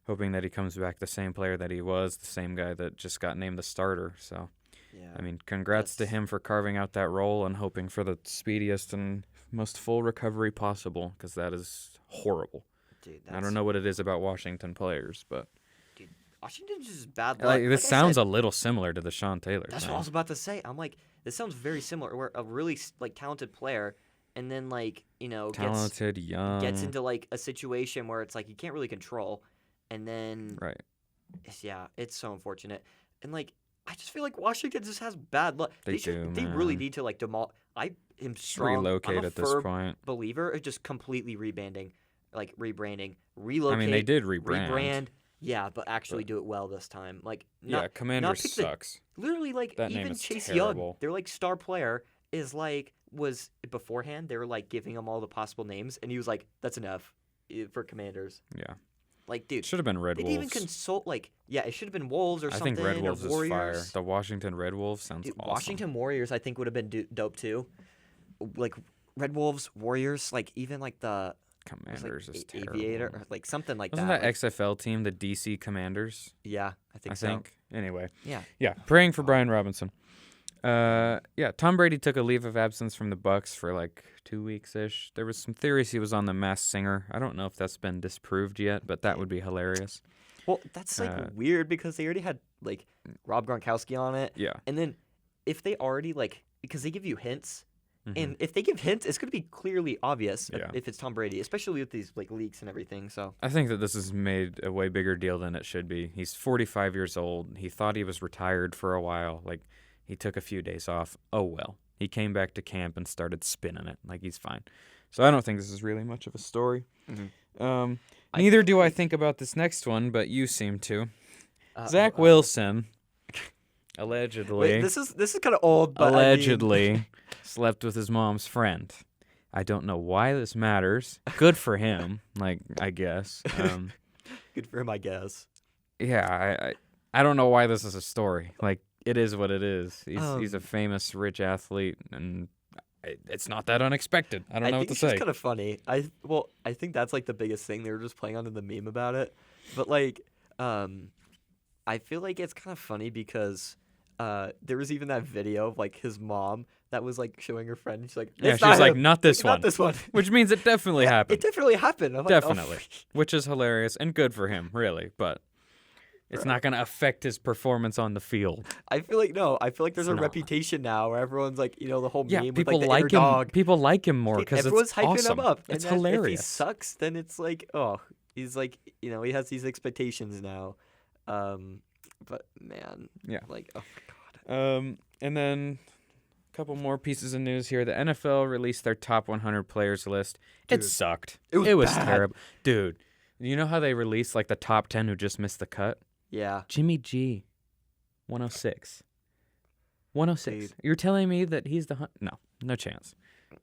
hoping that he comes back the same player that he was, the same guy that just got named the starter. So, yeah, I mean, congrats to him for carving out that role and hoping for the speediest and most full recovery possible, because that is horrible. Dude, I don't know what it is about Washington players, but dude, Washington's just bad luck. This sounds a little similar to the Sean Taylor. That's what I was about to say. I'm this sounds very similar. Where a really talented player, and then talented, young, gets into a situation where it's you can't really control. And then, right, it's so unfortunate. And I just feel Washington just has bad luck. They really need to demolish. I am strong. Relocate at this point. Believer of just completely rebranding, relocate. I mean, they did rebrand. Yeah, but actually do it well this time. Commanders sucks. Literally, that even name is Chase terrible. Young, their star player is was beforehand. They were giving him all the possible names, and he was that's enough for Commanders. Yeah. Dude, should have been Red Wolves. They didn't even consult, it should have been Wolves or something. I think Red Wolves or Warriors. is fire. The Washington Red Wolves sounds awesome. Washington Warriors, I think, would have been dope, too. Red Wolves, Warriors, even the... Commanders is terrible. Aviator, or something like Wasn't that. Wasn't that XFL team, the DC Commanders? Yeah, I think so. Anyway. Yeah. Yeah, praying for Brian Robinson. Yeah, Tom Brady took a leave of absence from the Bucs for like 2 weeks-ish. There was some theories he was on The Masked Singer. I don't know if that's been disproved yet, but that would be hilarious. Well, that's like weird because they already had like Rob Gronkowski on it. Yeah. And then if they already because they give you hints, Mm-hmm. and if they give hints, it's going to be clearly obvious Yeah. if it's Tom Brady, especially with these like leaks and everything. So I think that this has made a way bigger deal than it should be. He's 45 years old. He thought he was retired for a while. Like, he took a few days off. Oh, well. He came back to camp and started spinning it. Like, he's fine. So I don't think this is really much of a story. Mm-hmm. Neither do I think about this next one, but you seem to. Zach oh, Wilson, allegedly. Wait, this is kind of old, but allegedly slept with his mom's friend. I don't know why this matters. Good for him, like, I guess. Good for him, I guess. Yeah, I don't know why this is a story. Like, it is what it is. He's a famous rich athlete, and it's not that unexpected. I don't know what to say. It's kind of funny. I think that's like the biggest thing. They were just playing onto the meme about it, but like, I feel like it's kind of funny because there was even that video of like his mom that was like showing her friend. And she's like, yeah, she's like, not this one. Not this one. Which means it definitely happened. It definitely happened. I'm like, definitely. Which is hilarious and good for him, really. But it's not going to affect his performance on the field. I feel like there's a not. reputation now where everyone's like, the whole Yeah, meme people with like like the him. inner dog. People like him more because Everyone's hyping awesome. him up. It's and then hilarious. If he sucks, then it's like, he's like, he has these expectations now. But man, Yeah. like, oh god. And then a couple more pieces of news here. The NFL released their top 100 players list. Dude, it sucked. it was bad. terrible. Dude, you know how they released like the top 10 who just missed the cut? Yeah. Jimmy G, 106. 106. Dude. You're telling me that he's the no chance.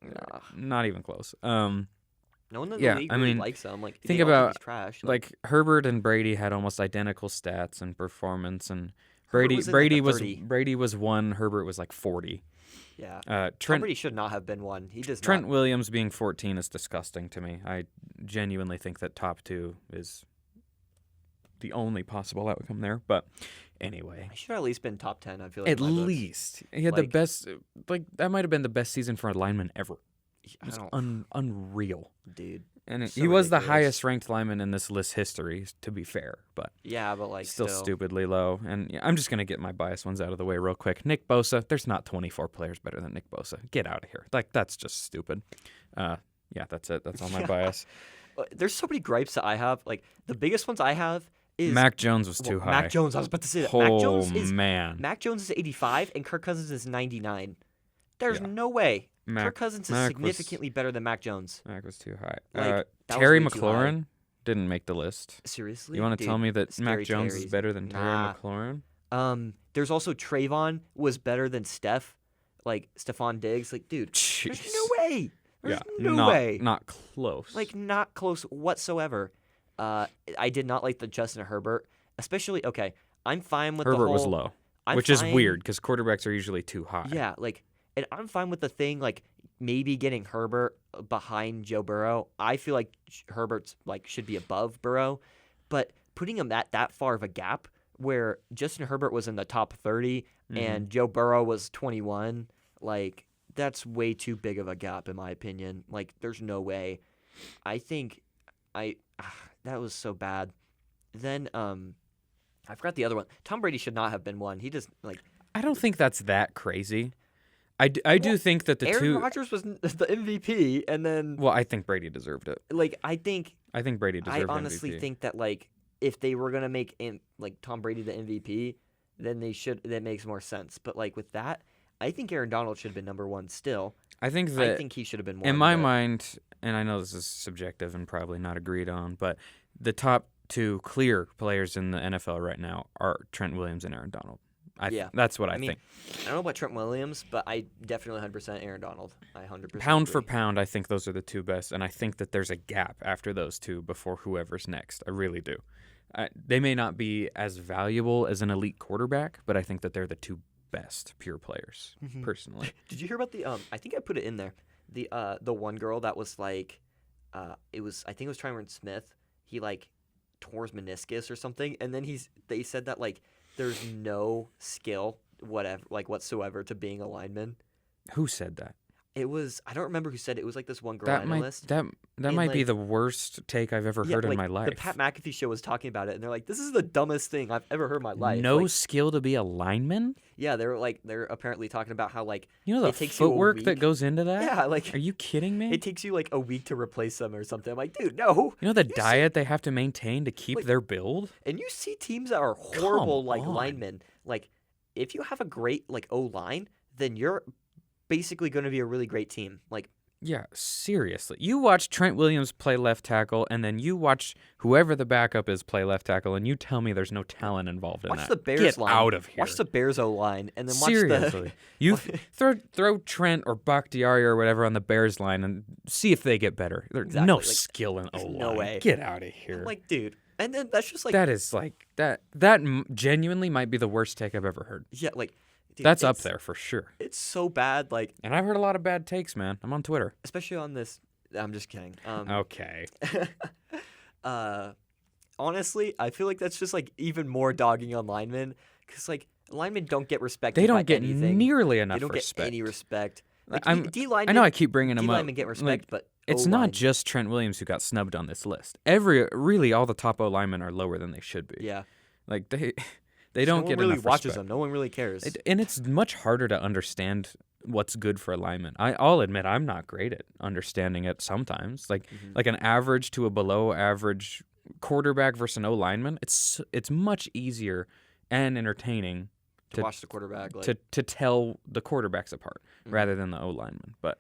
Nah. Not even close. No one in Yeah, the league I really mean, likes him. Like, think they all think about, he's trash. Like Herbert and Brady had almost identical stats and performance, and Herbert was in, like, the 30. Brady was 1, Herbert was like 40. Yeah. Tom Trent Brady should not have been one. He does Trent not. Williams being 14 is disgusting to me. I genuinely think that top 2 is the only possible outcome there. But anyway, He should have at least been top 10. I feel like at in my books. least he had the Like- best. Like, that might have been the best season for a lineman ever. I It's don't, unreal. dude. And So he was the ridiculous. highest ranked lineman in this list history, to be fair, but Yeah, but like still stupidly low. And yeah, I'm just going to get my biased ones out of the way real quick. Nick Bosa, there's not 24 players better than Nick Bosa. Get out of here. Like, that's just stupid. Yeah, that's it. That's all my bias. There's so many gripes that I have. Like, the biggest ones I have is Mac Jones was too high. Mac Jones. I was about to say that. Oh, man. Mac Jones is 85 and Kirk Cousins is 99. There's Yeah. no way. Mac- Kirk Cousins is Mac was- significantly better than Mac Jones. Mac was too high. Like, that was Terry way too high. McLaurin didn't make the list. Seriously? You want to Dude, tell me that Mac Scary Jones Terry's- is better than Terry Nah. McLaurin? There's also Trayvon was better than Steph. Like, Stephon Diggs. Like, dude, Jeez. there's no way. There's no not, way. Not close. Like, not close whatsoever. I did not like the Justin Herbert. Especially, okay, I'm fine with Herbert the whole... was low, I'm which is fine- weird because quarterbacks are usually too high. Yeah, like, and I'm fine with the thing, like, maybe getting Herbert behind Joe Burrow. I feel like Herbert's, like, should be above Burrow. But putting him that far of a gap where Justin Herbert was in the top 30 and Joe Burrow was 21, like, that's way too big of a gap, in my opinion. Like, there's no way. I think that was so bad. Then, I forgot the other one. Tom Brady should not have been one. He just, like... I don't think that's that crazy. I do think that the Aaron two. Rodgers was the MVP, and then... Well, I think Brady deserved it. Like, I think Brady deserved honestly MVP. think that, like, if they were gonna make like Tom Brady the MVP, then they should. That makes more sense. But like with that, I think Aaron Donald should have been number one still. I think I think he should have been more. in my mind, and I know this is subjective and probably not agreed on, but the top 2 clear players in the NFL right now are Trent Williams and Aaron Donald. That's what I mean, think. I don't know about Trent Williams, but I definitely 100% Aaron Donald. I 100% Pound for agree. pound, I think those are the 2 best, and I think that there's a gap after those 2 before whoever's next. I really do. They may not be as valuable as an elite quarterback, but I think that they're the 2 best pure players, personally. Did you hear about the? I think I put it in there. The one girl that was like, I think it was Tyron Smith. He like tore his meniscus or something, and then they said that like there's no skill whatever, like whatsoever, to being a lineman. Who said that? It was, I don't remember who said it. It was like this one girl That might analyst. that And, might be like, the worst take I've ever heard in like, my life. the Pat McAfee show was talking about it, and they're like, "This is the dumbest thing I've ever heard in my life." No Like, skill to be a lineman? yeah, they're apparently talking about how like You know the it takes you a footwork that week. goes into that? Yeah, like Are you kidding me? it takes you like a week to replace them or something. I'm like, dude, no. You know the see- diet they have to maintain to keep Like, their build? And you see teams that are horrible like on. linemen. Like, if you have a great like O line, then you're basically going to be a really great team. Like, Yeah, seriously. You watch Trent Williams play left tackle, and then you watch whoever the backup is play left tackle, and you tell me there's no talent involved in watch that. the Bears Get line. out of here. Watch the Bears O line, and then watch Seriously. You throw Trent or Bakhtiari or whatever on the Bears line and see if they get better. There's Exactly, no like, skill in O-line. no way. Get out of the. here. Like, dude, and then that's just like that is like that genuinely might be the worst take I've ever heard. yeah, like dude, That's up it's- there for sure. It's so bad, like And I've heard a lot of bad takes, man. I'm on Twitter. especially on this. I'm just kidding. Okay. Honestly, I feel like that's just like even more dogging on linemen because like linemen don't get respected. They by don't get anything. nearly enough They don't respect. get any respect. Like, I'm- D I linemen. know I keep bringing D them up. linemen get Like, respect, but it's O-line, not just Trent Williams who got snubbed on this list. Really all the top O linemen are lower than they should be. Yeah, Like they no don't one get really enough watches respect. them. No one really cares. And it's much harder to understand what's good for a lineman. I'll admit I'm not great at understanding it sometimes. Like an average to a below average quarterback versus an O lineman, it's much easier and entertaining to watch the quarterback, like, to tell the quarterbacks apart Mhm. rather than the O lineman. But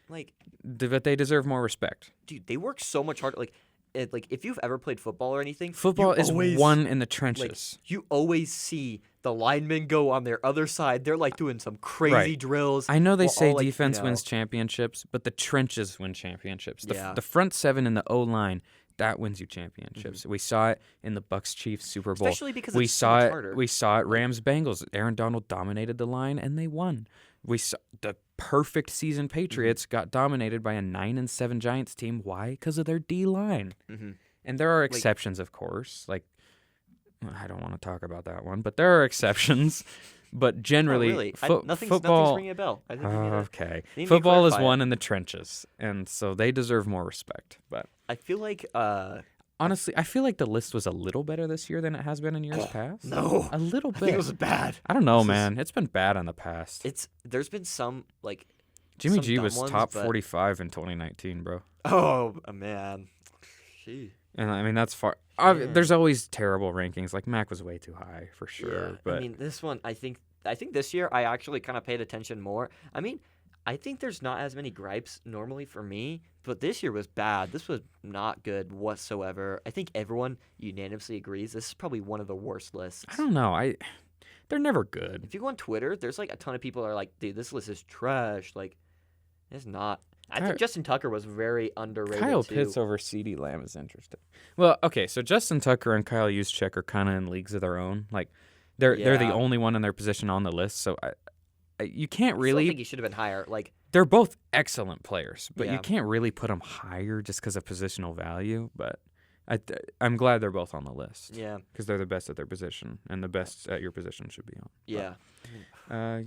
like, they deserve more respect. dude, they work so much harder. Like if you've ever played football or anything, Football you is always, won in the Like, trenches. you always see the linemen go on their other side. They're like doing some crazy Right. drills. I know they while say all, like, you defense know- wins championships, but the trenches win championships. Yeah. The front seven and the O line, that wins you championships. We saw it in the Bucks Chiefs Super Bowl. Especially because we it's so saw much it. harder. We saw it. Rams Bengals. Aaron Donald dominated the line and they won. We saw the perfect season Patriots got dominated by a 9-7 Giants team. Why? Because of their D line. Mm-hmm. And there are exceptions, of course. Like I don't want to talk about that one, but there are exceptions. But generally, really. Nothing's football. ringing a bell. I think we need to- Okay, need to football is clarify it. won in the trenches, and so they deserve more respect. But I feel like honestly, I feel like the list was a little better this year than it has been in years past. no, A little I think bit. it was bad. I don't know, this is- man. It's been bad in the past. There's been some like Jimmy some G dumb was ones, top but- 45 in 2019, bro. oh man, gee. And I mean that's far. Yeah. There's always terrible rankings. Like Mac was way too high for sure. Yeah, But I mean this one I think this year I actually kind of paid attention more. I mean, I think there's not as many gripes normally for me, but this year was bad. This was not good whatsoever. I think everyone unanimously agrees this is probably one of the worst lists. I don't know. They're never good. If you go on Twitter, there's like a ton of people that are like, dude, this list is trash. Like, it's not. I think Justin Tucker was very underrated Kyle too. Pitts over CeeDee Lamb is interesting. Well, okay, so Justin Tucker and Kyle Juszczyk are kind of in leagues of their own. Like, they're the Yeah. only one in their position on the list. So you can't I still really. think he should have been higher. Like, They're both excellent players, but Yeah. you can't really put them higher just because of positional value. But I'm glad they're both on the list yeah, because they're the best at their position, and the best at your position should be on. yeah.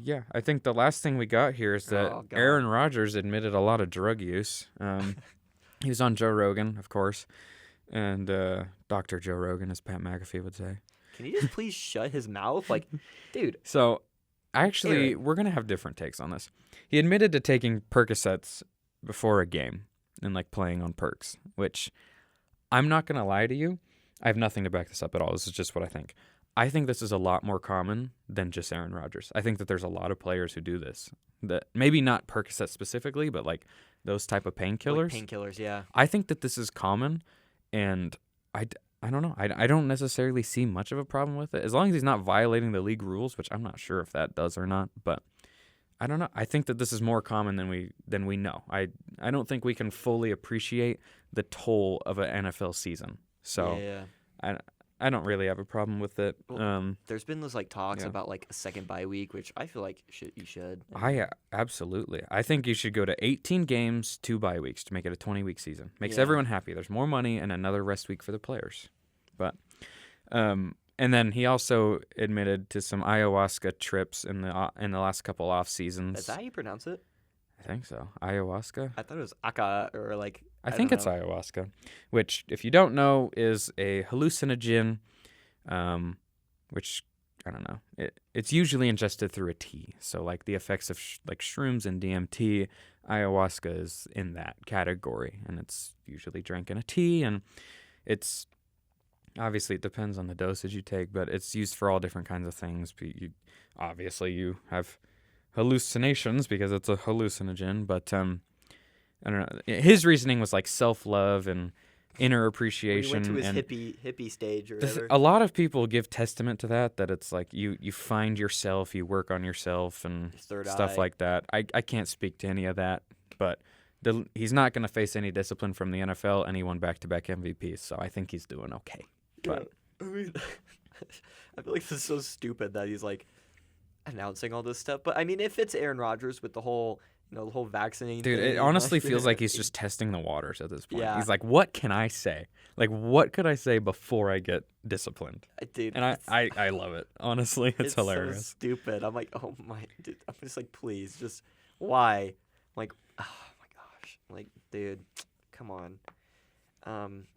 Yeah, I think the last thing we got here is that Oh, God. Aaron Rodgers admitted a lot of drug use. He was on Joe Rogan, of course, and Dr. Joe Rogan, as Pat McAfee would say. Can he just please shut his mouth? Like, dude, So, actually, Aaron. we're going to have different takes on this. He admitted to taking Percocets before a game and, like, playing on perks, which I'm not going to lie to you. I have nothing to back this up at all. This is just what I think. I think this is a lot more common than just Aaron Rodgers. I think that there's a lot of players who do this. That maybe not Percocet specifically, but like those type of painkillers. like painkillers, yeah. I think that this is common, and I don't know. I don't necessarily see much of a problem with it as long as he's not violating the league rules, which I'm not sure if that does or not. But I don't know. I think that this is more common than we know. I don't think we can fully appreciate the toll of an NFL season. So yeah. I don't really have a problem with it. Well, There's been those like talks Yeah. about like a second bye week, which I feel like you should. Absolutely. I think you should go to 18 games, 2 bye weeks to make it a 20-week season. Makes Yeah. everyone happy. There's more money and another rest week for the players. But And then he also admitted to some ayahuasca trips in the last couple off seasons. Is that how you pronounce it? I think so. Ayahuasca? I thought it was aka or like. I think it's ayahuasca, which, if you don't know, is a hallucinogen, which, I don't know. It's usually ingested through a tea. So, like, the effects of like shrooms and DMT, ayahuasca is in that category. And it's usually drank in a tea. And it's, obviously, it depends on the dosage you take, but it's used for all different kinds of things. Obviously, you have hallucinations because it's a hallucinogen, but I don't know. His reasoning was like self-love and inner appreciation. He went to his and hippie stage or whatever. a lot of people give testament to that it's like you find yourself, you work on yourself and stuff like that. I can't speak to any of that, but he's not going to face any discipline from the NFL, and he won back-to-back MVPs, so I think he's doing okay. But I mean, I feel like this is so stupid that he's like announcing all this stuff. But I mean, if it's Aaron Rodgers with the whole vaccinating dude, thing, it honestly feels like he's just testing the waters at this point. Yeah. He's like, what can I say? Like, what could I say before I get disciplined? Dude, and I love it. Honestly, it's hilarious. So stupid. I'm like, oh my, dude. I'm just like, please, just why? I'm like, oh my gosh, like, dude, come on.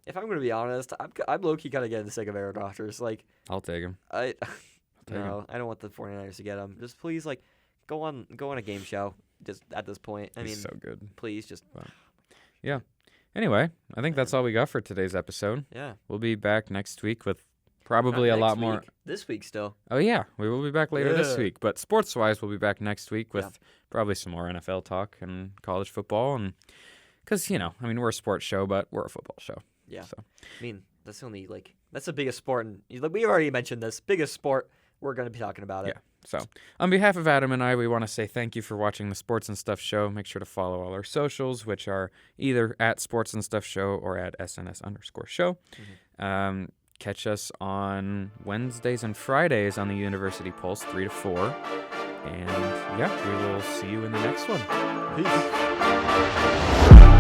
If I'm gonna be honest, I'm low key kind of getting sick of Aaron Rodgers. Like, I'll take him. I don't want the 49ers to get him. Just please, like, go on a game show. Just at this point, I mean, so good. Please, just yeah. Anyway, I think that's all we got for today's episode. Yeah, we'll be back next week with probably a lot more. This week still. Oh yeah, we will be back later this week. But sports-wise, we'll be back next week with probably some more NFL talk and college football, and because I mean, we're a sports show, but we're a football show. Yeah. So. I mean, that's the biggest sport, and we already mentioned this biggest sport. We're going to be talking about it. Yeah. So, on behalf of Adam and I, we want to say thank you for watching the Sports and Stuff Show. Make sure to follow all our socials, which are either at Sports and Stuff Show or at SNS_show. Mm-hmm. Catch us on Wednesdays and Fridays on the University Pulse, 3 to 4. And, yeah, we will see you in the next one. Peace.